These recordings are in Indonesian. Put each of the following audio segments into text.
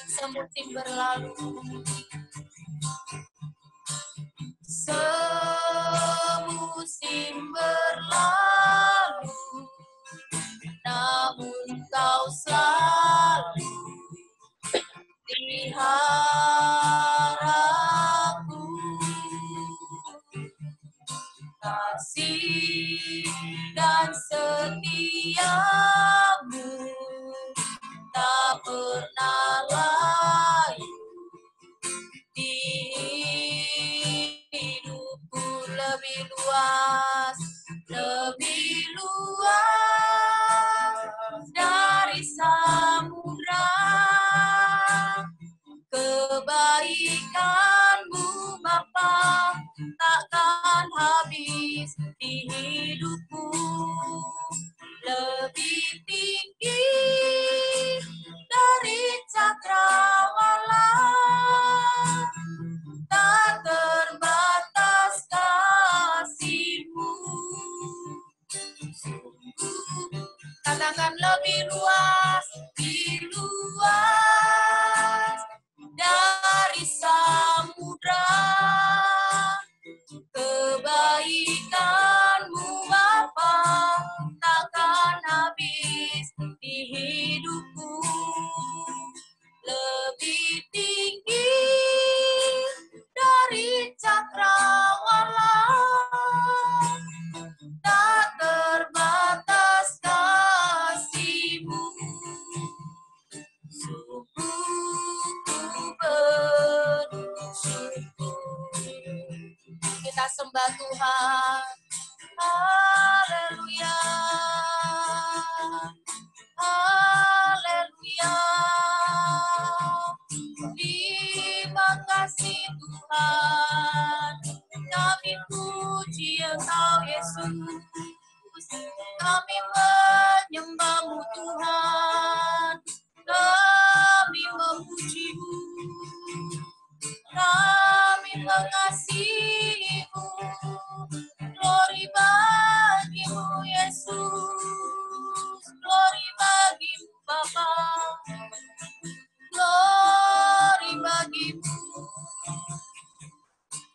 semusim berlalu, semusim berlalu, namun kau selalu di harapanku. Kasih dan setiamu tak pernah layu di hidupku. Lebih luas dari samudra. Kebaikanmu Bapa takkan habis di hidupku. Lebih tinggi dari cakrawala, tak terbatas kasih-Mu. Katakan lebih luas dari samudra. Kebaikan-Mu Bapa takkan habis di hidupku. Lebih tinggi dari cakrawala, tak terbatas kasih-Mu. Sungguh ku bersyukur. Kita sembah Tuhan. Haleluya. Haleluya. Terima kasih Tuhan. Kami puji Engkau Yesus. Kami menyembah-Mu Tuhan. Kami memuji-Mu. Kami mengasihi-Mu. Glory bagi-Mu Yesus. Glory bagi-Mu Bapa. Glory bagi-Mu.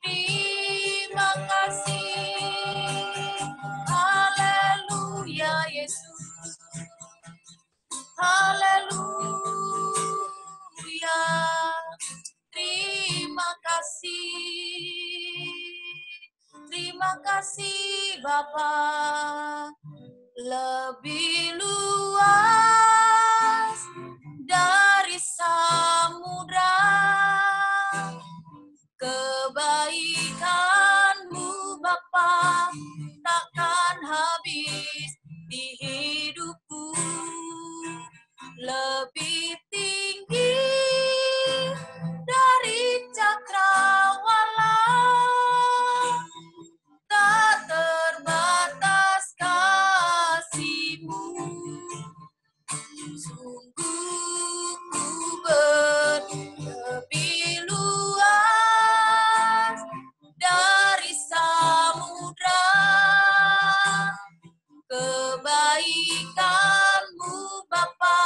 Terima kasih. Haleluya Yesus. Haleluya. Terima kasih. Terima kasih Bapa. Lebih luas dari samudra. Kebaikan-Mu Bapa takkan habis di hidupku. Lebih tinggi dari cakrawala, tak terbatas kasih-Mu. Sungguh ku lebih luas dari samudra. Kebaikan-Mu Bapa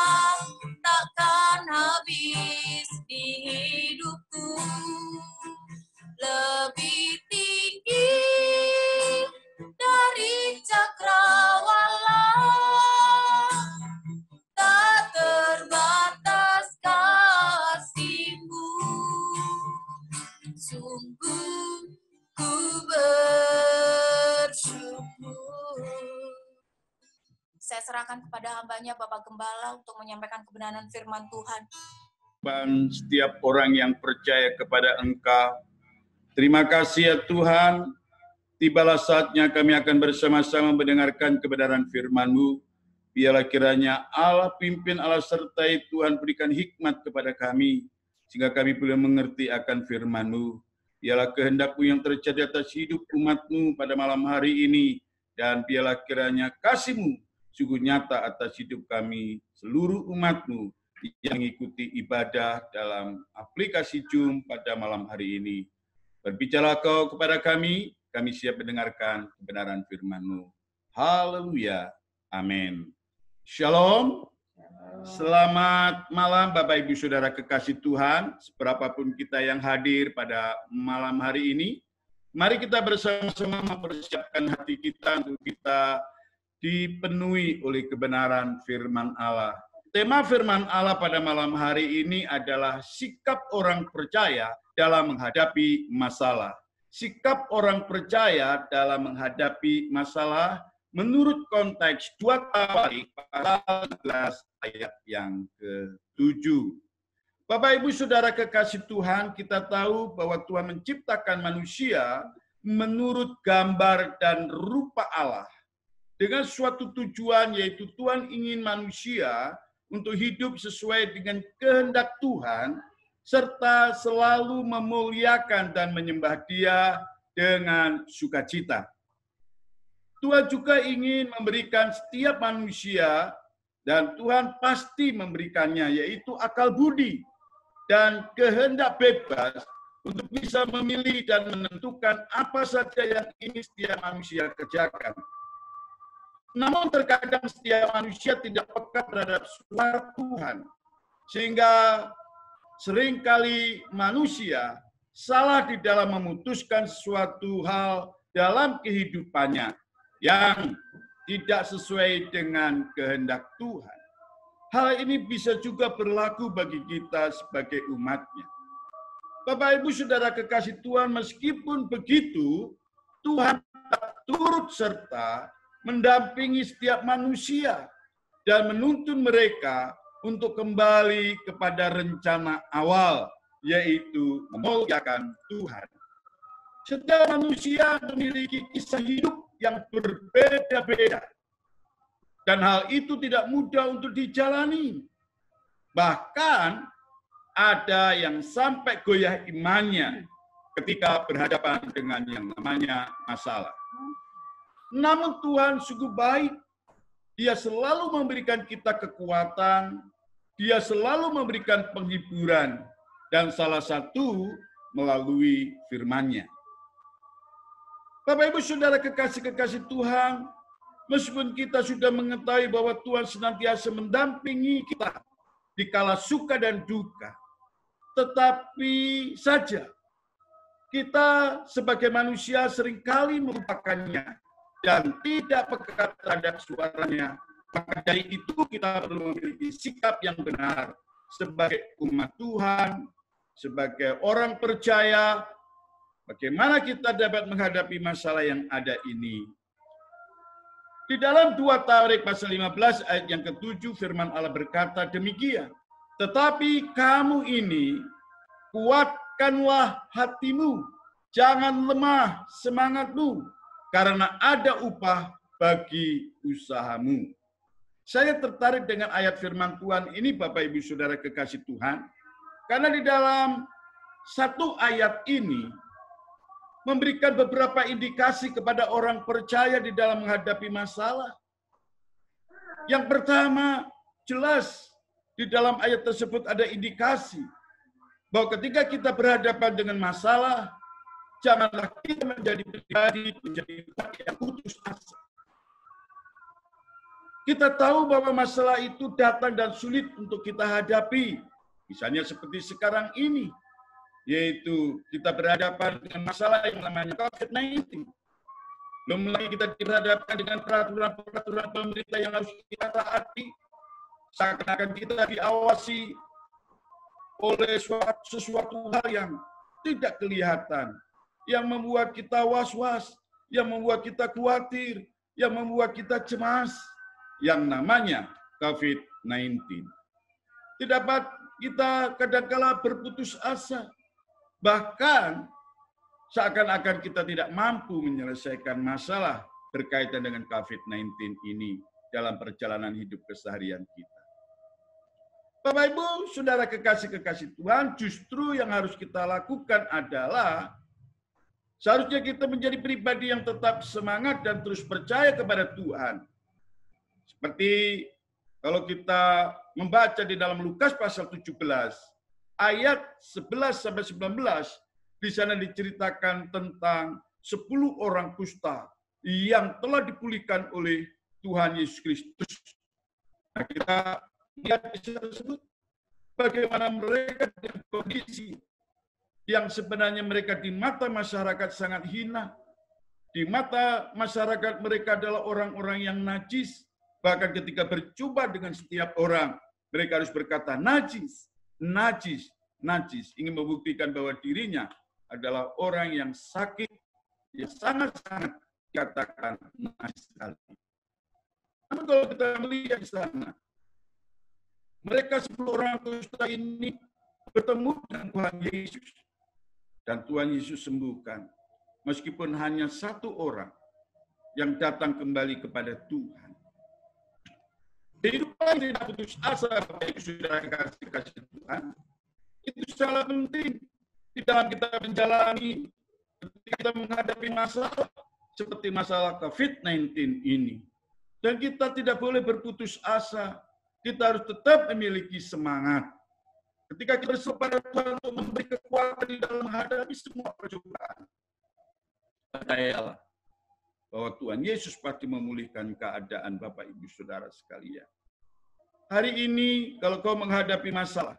takkan habis di hidupku. Lebih tinggi dari cakrawala, tak terbatas kasih-Mu. Sungguh ku bersyukur. Saya serahkan kepada hamba-Nya Bapak Gembala untuk menyampaikan kebenaran firman Tuhan. Dan setiap orang yang percaya kepada Engkau. Terima kasih ya Tuhan. Tibalah saatnya kami akan bersama-sama mendengarkan kebenaran firman-Mu. Biarlah kiranya Allah pimpin, Allah sertai, Tuhan berikan hikmat kepada kami, sehingga kami boleh mengerti akan firman-Mu. Biarlah kehendak-Mu yang terjadi atas hidup umat-Mu pada malam hari ini, dan biarlah kiranya kasih-Mu sungguh nyata atas hidup kami, seluruh umat-Mu yang mengikuti ibadah dalam aplikasi Zoom pada malam hari ini. Berbicara Kau kepada kami siap mendengarkan kebenaran firman-Mu. Haleluya. Amin. Shalom. Selamat malam Bapak Ibu Saudara kekasih Tuhan, seberapapun kita yang hadir pada malam hari ini. Mari kita bersama-sama mempersiapkan hati kita untuk kita dipenuhi oleh kebenaran firman Allah. Tema firman Allah pada malam hari ini adalah sikap orang percaya dalam menghadapi masalah. Sikap orang percaya dalam menghadapi masalah menurut konteks 2 Tawarik pasal 11 ayat yang ke-7. Bapak Ibu Saudara kekasih Tuhan, kita tahu bahwa Tuhan menciptakan manusia menurut gambar dan rupa Allah. Dengan suatu tujuan, yaitu Tuhan ingin manusia untuk hidup sesuai dengan kehendak Tuhan, serta selalu memuliakan dan menyembah Dia dengan sukacita. Tuhan juga ingin memberikan setiap manusia, dan Tuhan pasti memberikannya, yaitu akal budi dan kehendak bebas untuk bisa memilih dan menentukan apa saja yang ingin setiap manusia kerjakan. Namun terkadang setiap manusia tidak peka terhadap suara Tuhan, sehingga seringkali manusia salah di dalam memutuskan sesuatu hal dalam kehidupannya yang tidak sesuai dengan kehendak Tuhan. Hal ini bisa juga berlaku bagi kita sebagai umat-Nya. Bapak Ibu Saudara kekasih Tuhan, meskipun begitu, Tuhan turut serta mendampingi setiap manusia dan menuntun mereka untuk kembali kepada rencana awal, yaitu memuliakan Tuhan. Setiap manusia memiliki kisah hidup yang berbeda-beda. Dan hal itu tidak mudah untuk dijalani. Bahkan ada yang sampai goyah imannya ketika berhadapan dengan yang namanya masalah. Namun Tuhan sungguh baik. Dia selalu memberikan kita kekuatan. Dia selalu memberikan penghiburan. Dan salah satu melalui firman-Nya. Bapak Ibu Saudara kekasih-kekasih Tuhan, meskipun kita sudah mengetahui bahwa Tuhan senantiasa mendampingi kita di kala suka dan duka, tetapi saja kita sebagai manusia seringkali melupakannya dan tidak peka terhadap suaranya. Maka dari itu kita perlu memiliki sikap yang benar sebagai umat Tuhan, sebagai orang percaya. Bagaimana kita dapat menghadapi masalah yang ada ini? Di dalam 2 Tawarik pasal 15 ayat yang ke-7 firman Allah berkata demikian. Tetapi kamu ini kuatkanlah hatimu, jangan lemah semangatmu, karena ada upah bagi usahamu. Saya tertarik dengan ayat firman Tuhan ini Bapak Ibu Saudara kekasih Tuhan, karena di dalam satu ayat ini memberikan beberapa indikasi kepada orang percaya di dalam menghadapi masalah. Yang pertama, jelas di dalam ayat tersebut ada indikasi bahwa ketika kita berhadapan dengan masalah, janganlah kita menjadi pribadi yang putus asa. Kita tahu bahwa masalah itu datang dan sulit untuk kita hadapi. Misalnya seperti sekarang ini, yaitu kita berhadapan dengan masalah yang namanya COVID-19. Belum lagi kita berhadapan dengan peraturan-peraturan pemerintah yang harus kita taati. Seakan-akan kita diawasi oleh sesuatu hal yang tidak kelihatan, yang membuat kita was-was, yang membuat kita khawatir, yang membuat kita cemas, yang namanya COVID-19. Tidak dapat kita kadang-kala berputus asa. Bahkan seakan-akan kita tidak mampu menyelesaikan masalah berkaitan dengan COVID-19 ini dalam perjalanan hidup keseharian kita. Bapak Ibu, Saudara kekasih-kekasih Tuhan, justru yang harus kita lakukan adalah seharusnya kita menjadi pribadi yang tetap semangat dan terus percaya kepada Tuhan. Seperti kalau kita membaca di dalam Lukas pasal 17, ayat 11-19, di sana diceritakan tentang 10 orang kusta yang telah dipulihkan oleh Tuhan Yesus Kristus. Nah, kita melihat kisah tersebut, bagaimana mereka dengan kondisi yang sebenarnya mereka di mata masyarakat sangat hina. Di mata masyarakat mereka adalah orang-orang yang najis. Bahkan ketika berjumpa dengan setiap orang, mereka harus berkata najis, najis, najis. Ingin membuktikan bahwa dirinya adalah orang yang sakit, yang sangat-sangat dikatakan najis sekali. Namun kalau kita melihat di sana, mereka 10 orang kusta ini bertemu dengan Tuhan Yesus. Dan Tuhan Yesus sembuhkan. Meskipun hanya satu orang yang datang kembali kepada Tuhan. Kehidupan tidak putus asa, Bapak Ibu Saudara kasih Tuhan. Itu sangat penting di dalam kita menjalani, ketika kita menghadapi masalah seperti masalah COVID-19 ini. Dan kita tidak boleh berputus asa. Kita harus tetap memiliki semangat. Ketika kita berserah pada Tuhan untuk memberi kekuatan di dalam menghadapi semua percobaan. Percayalah bahwa Tuhan Yesus pasti memulihkan keadaan Bapak Ibu Saudara sekalian. Hari ini kalau kau menghadapi masalah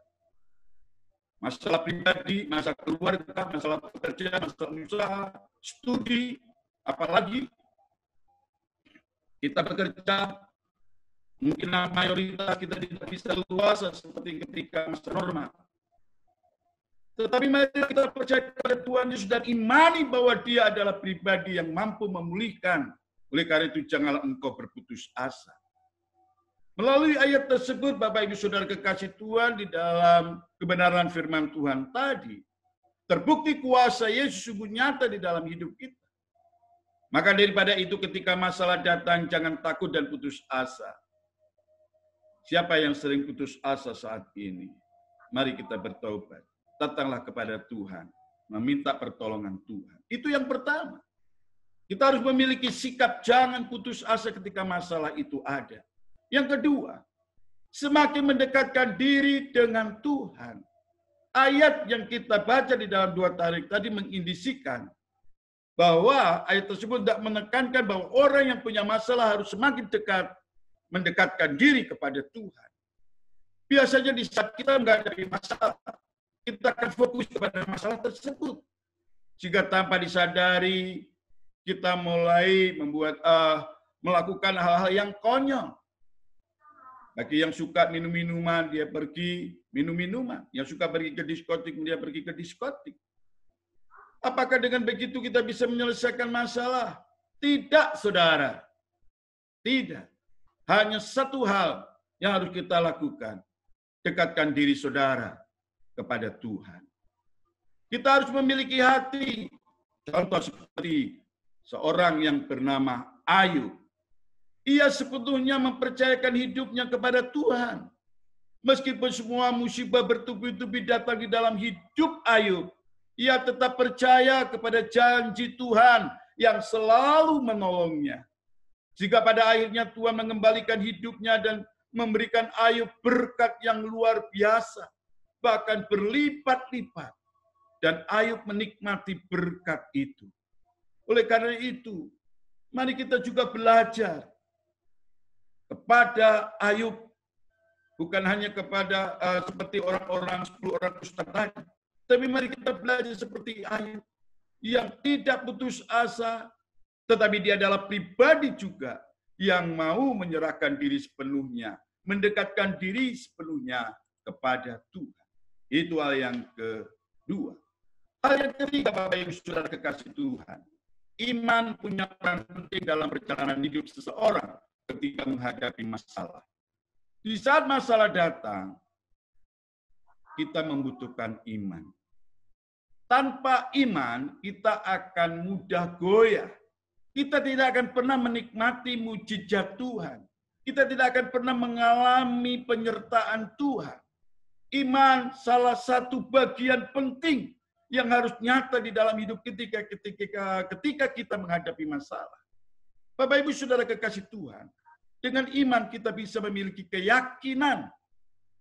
pribadi, masalah keluarga, masalah pekerjaan, masalah usaha, studi, apalagi kita bekerja, mungkin mayoritas kita tidak bisa luasa seperti ketika masa normal. Tetapi mari kita percaya kepada Tuhan Yesus dan imani bahwa Dia adalah pribadi yang mampu memulihkan. Oleh karena itu janganlah engkau berputus asa. Melalui ayat tersebut, Bapak Ibu Saudara kekasih Tuhan, di dalam kebenaran firman Tuhan tadi, terbukti kuasa Yesus sungguh nyata di dalam hidup kita. Maka daripada itu ketika masalah datang, jangan takut dan putus asa. Siapa yang sering putus asa saat ini? Mari kita bertobat. Datanglah kepada Tuhan, meminta pertolongan Tuhan. Itu yang pertama. Kita harus memiliki sikap jangan putus asa ketika masalah itu ada. Yang kedua, semakin mendekatkan diri dengan Tuhan. Ayat yang kita baca di dalam 2 Tarik tadi mengindisikan bahwa ayat tersebut tidak menekankan bahwa orang yang punya masalah harus semakin dekat, mendekatkan diri kepada Tuhan. Biasanya di saat kita menghadapi masalah, kita akan fokus kepada masalah tersebut. Jika tanpa disadari, kita mulai melakukan hal-hal yang konyol. Bagi yang suka minum-minuman, dia pergi minum-minuman. Yang suka pergi ke diskotik, dia pergi ke diskotik. Apakah dengan begitu kita bisa menyelesaikan masalah? Tidak, saudara. Tidak. Hanya satu hal yang harus kita lakukan. Dekatkan diri saudara kepada Tuhan. Kita harus memiliki hati. Contoh seperti seorang yang bernama Ayub. Ia sepenuhnya mempercayakan hidupnya kepada Tuhan. Meskipun semua musibah bertubi-tubi datang di dalam hidup Ayub, ia tetap percaya kepada janji Tuhan yang selalu menolongnya. Jika pada akhirnya Tuhan mengembalikan hidupnya dan memberikan Ayub berkat yang luar biasa, bahkan berlipat-lipat. Dan Ayub menikmati berkat itu. Oleh karena itu, mari kita juga belajar kepada Ayub. Bukan hanya kepada seperti orang-orang 10 orang ustaz tadi. Tapi mari kita belajar seperti Ayub. Yang tidak putus asa, tetapi dia adalah pribadi juga yang mau menyerahkan diri sepenuhnya. Mendekatkan diri sepenuhnya kepada Tuhan. Itu hal yang kedua. Hal yang ketiga, Bapak Ibu Saudara kekasih Tuhan. Iman punya peran penting dalam perjalanan hidup seseorang ketika menghadapi masalah. Di saat masalah datang, kita membutuhkan iman. Tanpa iman, kita akan mudah goyah. Kita tidak akan pernah menikmati mujizat Tuhan. Kita tidak akan pernah mengalami penyertaan Tuhan. Iman salah satu bagian penting yang harus nyata di dalam hidup ketika kita menghadapi masalah. Bapak Ibu Saudara kekasih Tuhan, dengan iman kita bisa memiliki keyakinan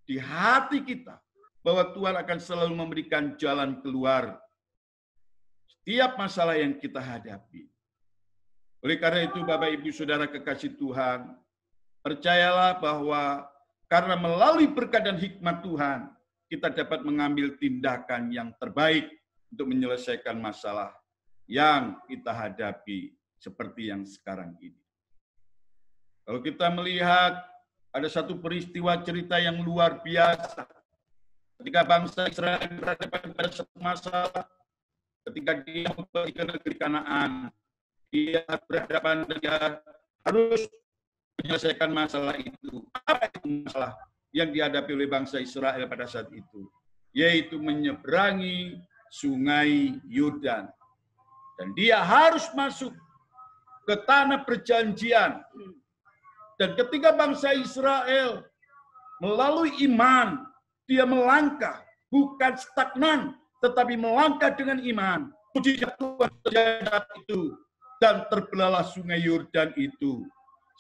di hati kita bahwa Tuhan akan selalu memberikan jalan keluar setiap masalah yang kita hadapi. Oleh karena itu Bapak Ibu Saudara kekasih Tuhan, percayalah bahwa Karena melalui berkat dan hikmat Tuhan, kita dapat mengambil tindakan yang terbaik untuk menyelesaikan masalah yang kita hadapi seperti yang sekarang ini. Kalau kita melihat ada satu peristiwa cerita yang luar biasa. Ketika bangsa Israel berhadapan pada satu masalah, ketika dia pergi ke negeri Kanaan, dia berhadapan, dia harus menyelesaikan masalah itu. Apa itu masalah yang dihadapi oleh bangsa Israel pada saat itu? Yaitu menyeberangi sungai Yordan. Dan dia harus masuk ke tanah perjanjian. Dan ketika bangsa Israel melalui iman, dia melangkah, bukan stagnan, tetapi melangkah dengan iman. Mujizat Tuhan terjadi itu, dan terbelahlah sungai Yordan itu,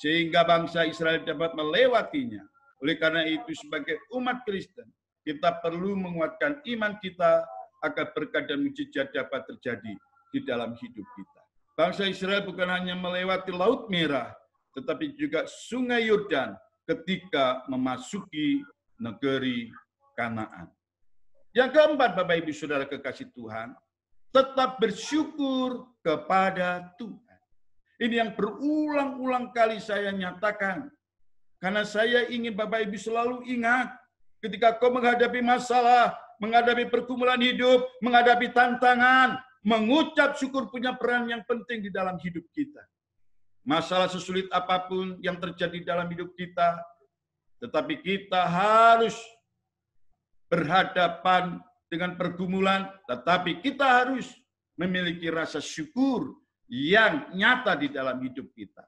sehingga bangsa Israel dapat melewatinya. Oleh karena itu, sebagai umat Kristen, kita perlu menguatkan iman kita agar berkat dan mujizat dapat terjadi di dalam hidup kita. Bangsa Israel bukan hanya melewati Laut Merah, tetapi juga sungai Yordan ketika memasuki negeri Kanaan. Yang keempat, Bapak Ibu Saudara kekasih Tuhan, tetap bersyukur kepada Tuhan. Ini yang berulang-ulang kali saya nyatakan. Karena saya ingin Bapak Ibu selalu ingat, ketika kau menghadapi masalah, menghadapi pergumulan hidup, menghadapi tantangan, mengucap syukur punya peran yang penting di dalam hidup kita. Masalah sesulit apapun yang terjadi dalam hidup kita, tetapi kita harus berhadapan dengan pergumulan, tetapi kita harus memiliki rasa syukur yang nyata di dalam hidup kita.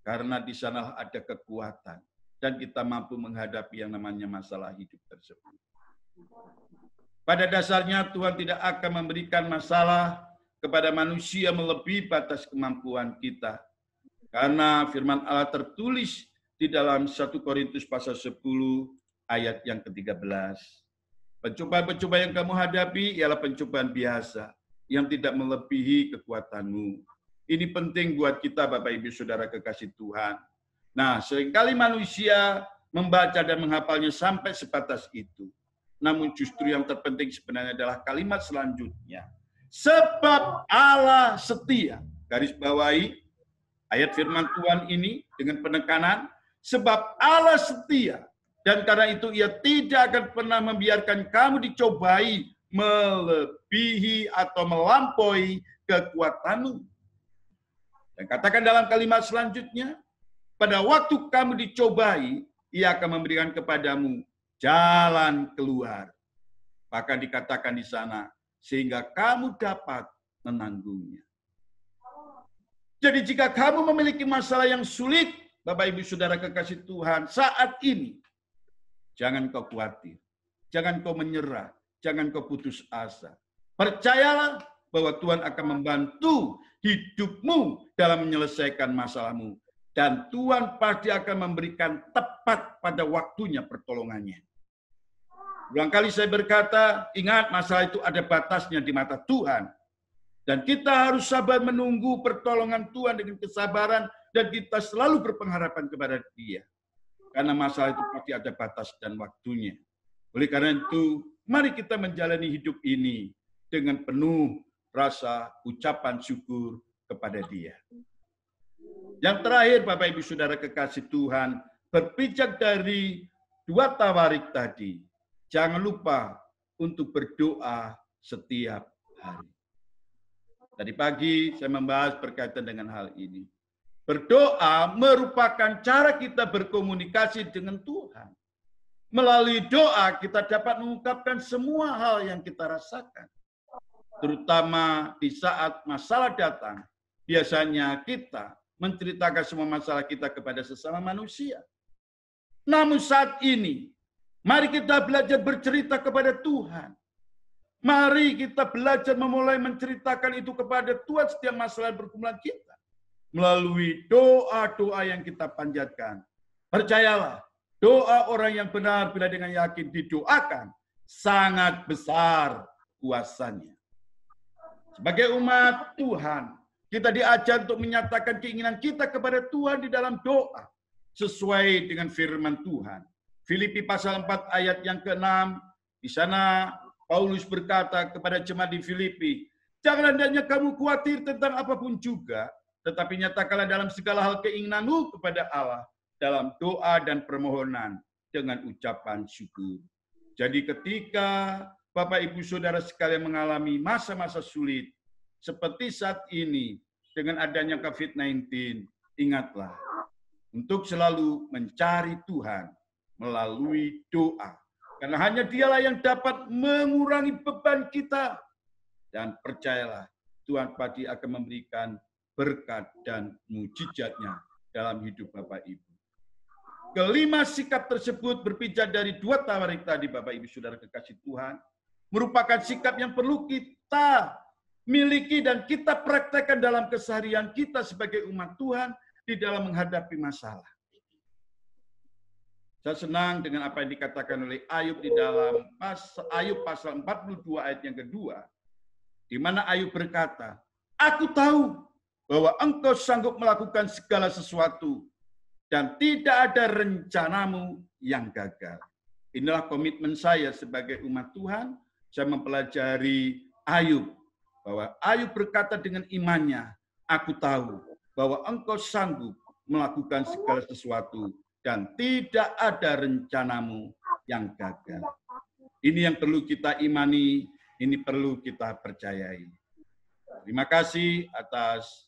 Karena di sana ada kekuatan dan kita mampu menghadapi yang namanya masalah hidup tersebut. Pada dasarnya Tuhan tidak akan memberikan masalah kepada manusia melebihi batas kemampuan kita. Karena firman Allah tertulis di dalam 1 Korintus pasal 10 ayat yang ke-13. Pencobaan-pencobaan yang kamu hadapi ialah pencobaan biasa yang tidak melebihi kekuatanmu. Ini penting buat kita Bapak Ibu Saudara kekasih Tuhan. Nah, seringkali manusia membaca dan menghafalnya sampai sebatas itu. Namun justru yang terpenting sebenarnya adalah kalimat selanjutnya. Sebab Allah setia. Garis bawahi ayat firman Tuhan ini dengan penekanan. Sebab Allah setia. Dan karena itu ia tidak akan pernah membiarkan kamu dicobai melebihi atau melampaui kekuatanmu. Dan katakan dalam kalimat selanjutnya, pada waktu kamu dicobai, ia akan memberikan kepadamu jalan keluar. Bahkan dikatakan di sana, sehingga kamu dapat menanggungnya. Jadi jika kamu memiliki masalah yang sulit, Bapak Ibu Saudara kekasih Tuhan, saat ini, jangan kau khawatir, jangan kau menyerah, jangan kau putus asa. Percayalah bahwa Tuhan akan membantu hidupmu dalam menyelesaikan masalahmu. Dan Tuhan pasti akan memberikan tepat pada waktunya pertolongannya. Berulang kali saya berkata, ingat masalah itu ada batasnya di mata Tuhan. Dan kita harus sabar menunggu pertolongan Tuhan dengan kesabaran. Dan kita selalu berpengharapan kepada Dia. Karena masalah itu pasti ada batas dan waktunya. Oleh karena itu, mari kita menjalani hidup ini dengan penuh rasa ucapan syukur kepada Dia. Yang terakhir, Bapak Ibu Saudara kekasih Tuhan, berpijak dari 2 tawarik tadi, jangan lupa untuk berdoa setiap hari. Tadi pagi saya membahas berkaitan dengan hal ini. Berdoa merupakan cara kita berkomunikasi dengan Tuhan. Melalui doa kita dapat mengungkapkan semua hal yang kita rasakan. Terutama di saat masalah datang, biasanya kita menceritakan semua masalah kita kepada sesama manusia. Namun saat ini, mari kita belajar bercerita kepada Tuhan. Mari kita belajar memulai menceritakan itu kepada Tuhan setiap masalah pergumulan kita. Melalui doa-doa yang kita panjatkan. Percayalah, doa orang yang benar bila dengan yakin didoakan, sangat besar kuasanya. Sebagai umat Tuhan, kita diajar untuk menyatakan keinginan kita kepada Tuhan di dalam doa. Sesuai dengan firman Tuhan. Filipi pasal 4 ayat yang ke-6, di sana Paulus berkata kepada jemaat di Filipi, jangan hendaknya kamu khawatir tentang apapun juga, tetapi nyatakanlah dalam segala hal keinginanmu kepada Allah, dalam doa dan permohonan dengan ucapan syukur. Jadi ketika Bapak Ibu Saudara sekalian mengalami masa-masa sulit, seperti saat ini, dengan adanya COVID-19, ingatlah untuk selalu mencari Tuhan melalui doa. Karena hanya Dialah yang dapat mengurangi beban kita. Dan percayalah, Tuhan pasti akan memberikan berkat dan mujizatnya dalam hidup Bapak Ibu. Kelima sikap tersebut berpijak dari 2 tawarik tadi, Bapak Ibu Saudara kekasih Tuhan, merupakan sikap yang perlu kita miliki dan kita praktekkan dalam keseharian kita sebagai umat Tuhan di dalam menghadapi masalah. Saya senang dengan apa yang dikatakan oleh Ayub di dalam Ayub pasal 42 ayat yang kedua, di mana Ayub berkata, aku tahu bahwa engkau sanggup melakukan segala sesuatu dan tidak ada rencanamu yang gagal. Inilah komitmen saya sebagai umat Tuhan. Saya mempelajari Ayub, bahwa Ayub berkata dengan imannya, aku tahu bahwa engkau sanggup melakukan segala sesuatu dan tidak ada rencanamu yang gagal. Ini yang perlu kita imani, ini perlu kita percayai. Terima kasih atas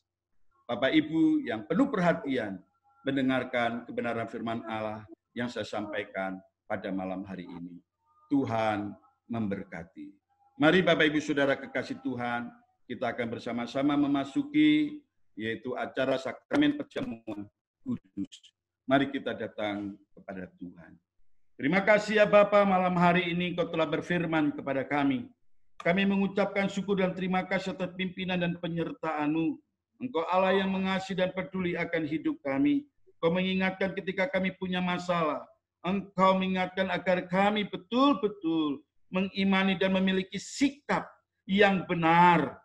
Bapak Ibu yang penuh perhatian mendengarkan kebenaran firman Allah yang saya sampaikan pada malam hari ini. Tuhan memberkati. Mari Bapak Ibu Saudara kekasih Tuhan, kita akan bersama-sama memasuki yaitu acara sakramen perjamuan kudus. Mari kita datang kepada Tuhan. Terima kasih ya Bapa, malam hari ini Kau telah berfirman kepada kami. Kami mengucapkan syukur dan terima kasih atas pimpinan dan penyertaan-Mu. Engkau Allah yang mengasihi dan peduli akan hidup kami. Kau mengingatkan ketika kami punya masalah. Engkau mengingatkan agar kami betul-betul mengimani dan memiliki sikap yang benar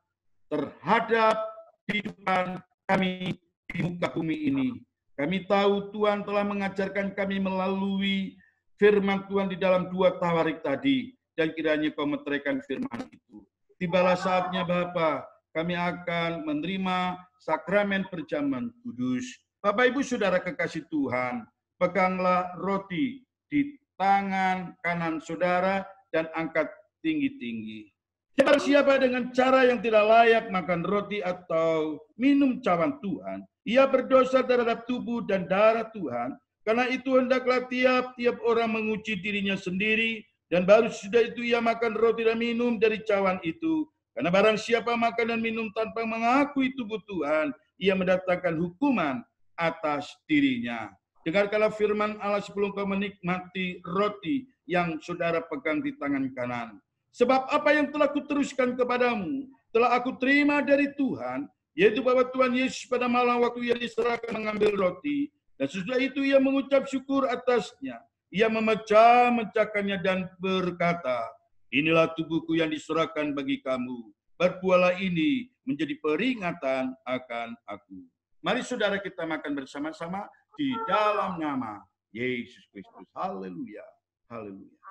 terhadap kehidupan kami di muka bumi ini. Kami tahu Tuhan telah mengajarkan kami melalui firman Tuhan di dalam 2 tawarik tadi, dan kiranya Kau meteraikan firman itu. Tibalah saatnya Bapa, kami akan menerima sakramen perjamuan kudus. Bapak Ibu Saudara kekasih Tuhan, peganglah roti di tangan kanan saudara dan angkat tinggi-tinggi. Siapa dengan cara yang tidak layak makan roti atau minum cawan Tuhan, ia berdosa terhadap tubuh dan darah Tuhan. Karena itu hendaklah tiap-tiap orang menguji dirinya sendiri, dan baru sudah itu ia makan roti dan minum dari cawan itu. Karena barang siapa makan dan minum tanpa mengakui tubuh Tuhan, ia mendatangkan hukuman atas dirinya. Dengarkanlah firman Allah sebelum kau menikmati roti yang saudara pegang di tangan kanan. Sebab apa yang telah kuteruskan kepadamu, telah aku terima dari Tuhan, yaitu bahwa Tuhan Yesus pada malam waktu ia diserahkan mengambil roti, dan sesudah itu ia mengucap syukur atasnya. Ia memecah-mecahkannya dan berkata, inilah tubuhku yang diserahkan bagi kamu. Berbuatlah ini menjadi peringatan akan aku. Mari saudara kita makan bersama-sama di dalam nama Yesus Kristus. Haleluya. Haleluya.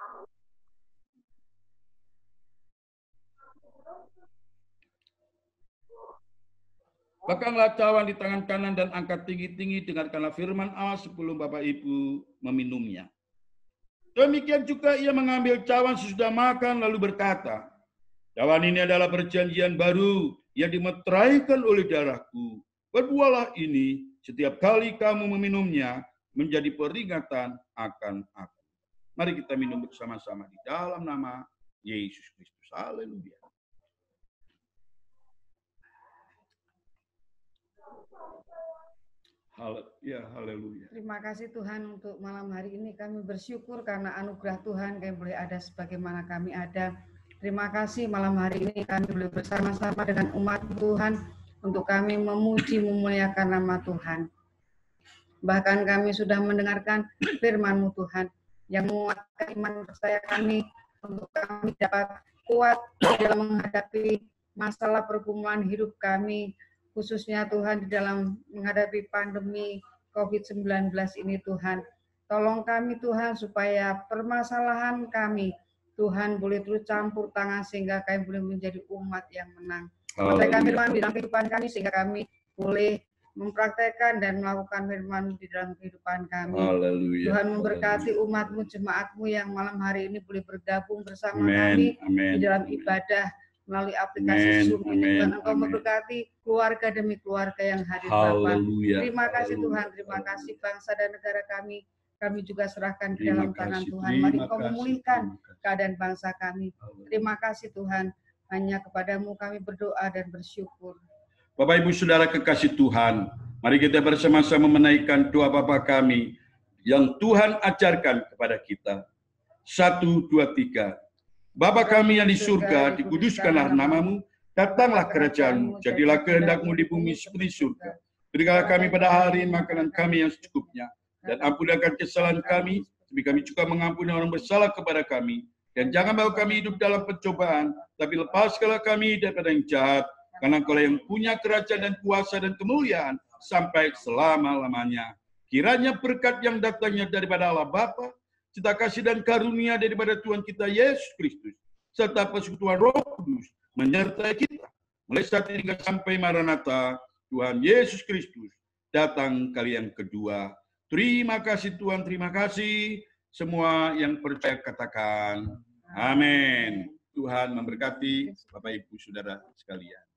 Peganglah cawan di tangan kanan dan angkat tinggi-tinggi, dengarkanlah firman Allah sebelum Bapak Ibu meminumnya. Demikian juga ia mengambil cawan sesudah makan lalu berkata, cawan ini adalah perjanjian baru yang dimeteraikan oleh darahku. Berbuatlah ini setiap kali kamu meminumnya menjadi peringatan akan aku. Mari kita minum bersama-sama di dalam nama Yesus Kristus. Haleluya. Haleluya. Terima kasih Tuhan untuk malam hari ini. Kami bersyukur karena anugerah Tuhan kami boleh ada sebagaimana kami ada. Terima kasih malam hari ini kami boleh bersama-sama dengan umat Tuhan untuk kami memuji memuliakan nama Tuhan. Bahkan kami sudah mendengarkan firman-Mu Tuhan yang menguatkan iman percaya kami untuk kami dapat kuat dalam menghadapi masalah pergumulan hidup kami, khususnya Tuhan di dalam menghadapi pandemi COVID-19 ini Tuhan. Tolong kami Tuhan supaya permasalahan kami Tuhan boleh terus campur tangan sehingga kami boleh menjadi umat yang menang. Praktekkan firman di dalam kehidupan kami sehingga kami boleh mempraktekkan dan melakukan firman di dalam kehidupan kami. Haleluya. Tuhan memberkati umatmu, jemaatmu yang malam hari ini boleh bergabung bersama Amen. kami Amen. di dalam ibadah melalui aplikasi Amen. Zoom ini. Amen. Tuhan, Engkau Amen. memberkati keluarga demi keluarga yang hadir Bapa. Haleluya. Terima kasih Haleluya. Tuhan, terima kasih bangsa dan negara kami. Kami juga serahkan ke Terima dalam tangan kasih, Tuhan. terima Mari Engkau kasih, memulihkan terima kasih. keadaan bangsa kami. Haleluya. Terima kasih Tuhan. Hanya kepadamu kami berdoa dan bersyukur. Bapak Ibu Saudara kekasih Tuhan, mari kita bersama-sama menaikkan doa Bapa kami yang Tuhan ajarkan kepada kita. 1, 2, 3. Bapa kami yang di surga, dikuduskanlah namamu, datanglah kerajaanmu, jadilah kehendak-mu di bumi seperti surga. Berikanlah kami pada hari ini makanan kami yang secukupnya, dan ampunilah kesalahan kami, seperti kami juga mengampuni orang bersalah kepada kami. Dan jangan bawa kami hidup dalam pencobaan, tapi lepaskanlah kami daripada yang jahat, karena Engkau yang punya kerajaan dan kuasa dan kemuliaan sampai selama-lamanya. Kiranya berkat yang datangnya daripada Allah Bapa, cita kasih dan karunia daripada Tuhan kita Yesus Kristus, serta persekutuan Roh Kudus menyertai kita mulai saat ini hingga sampai Maranatha, Tuhan Yesus Kristus datang kali yang kedua. Terima kasih Tuhan, terima kasih. Semua yang percaya katakan amin. Tuhan memberkati Bapak Ibu Saudara sekalian.